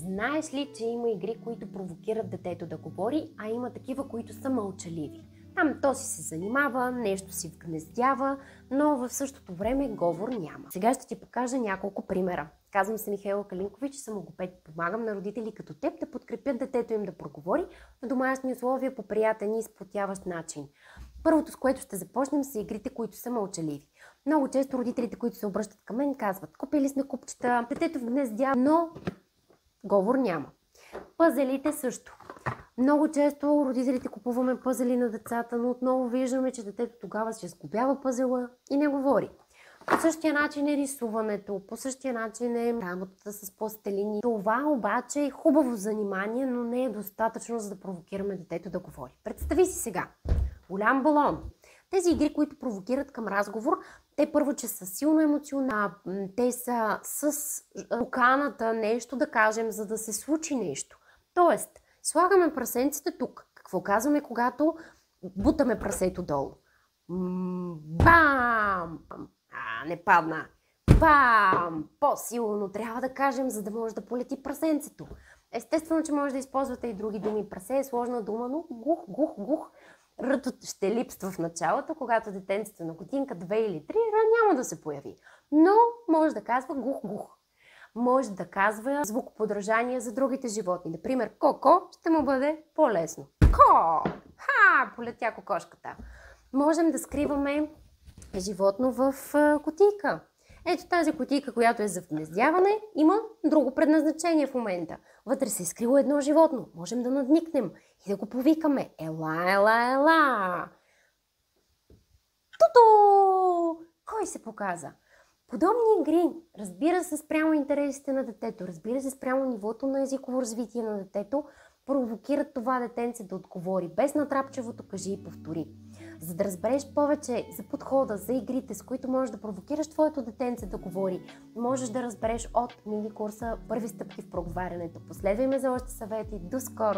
Знаеш ли, че има игри, които провокират детето да говори, а има такива, които са мълчаливи? Там то си се занимава, нещо си вгнездява, но в същото време говор няма. Сега ще ти покажа няколко примера. Казвам се Михаела Калинкович, съм логопед. Помагам на родители като теб да подкрепят детето им да проговори в домашни условия по приятен и сплотяващ начин. Първото, с което ще започнем, са игрите, които са мълчаливи. Много често родителите, които се обръщат към мен, казват: купили сме купчета, детето вгнездява, но говор няма. Пъзелите също. Много често родителите купуваме пъзели на децата, но отново виждаме, че детето тогава се сглобява пъзела и не говори. По същия начин е рисуването, по същия начин е работата с пластелини. Това обаче е хубаво занимание, но не е достатъчно, за да провокираме детето да говори. Представи си сега голям балон. Тези игри, които провокират към разговор, те първо, че са силно емоционални, те са с поканата нещо да кажем, за да се случи нещо. Тоест, слагаме прасенците тук. Какво казваме, когато бутаме прасето долу? Бам! Не падна. Бам! По-силно трябва да кажем, за да може да полети прасенцето. Естествено, че може да използвате и други думи. Прасе е сложна дума, но гух, гух, гух. Рътът ще липсва в началото, когато детенцето на годинка, 2 или 3 няма да се появи. Но може да казва гух, гух. Може да казва звукоподражание за другите животни. Например, коко ще му бъде по-лесно. Ко! Ха! Полетя кокошката. Можем да скриваме животно в кутийка. Ето тази кутийка, която е за вгнездяване, има друго предназначение в момента. Вътре се е скрило едно животно. Можем да надникнем и да го повикаме. Ела, ела, ела! Туто! Кой се показа? Подобни игри, разбира се, спрямо интересите на детето, разбира се, спрямо нивото на езиково развитие на детето, провокират това детенце да отговори без натрапчевото кажи и повтори. За да разбереш повече за подхода, за игрите, с които можеш да провокираш твоето детенце да говори, можеш да разбереш от мини курса "Първи стъпки в проговарянето". Последвай ме за още съвети. До скоро!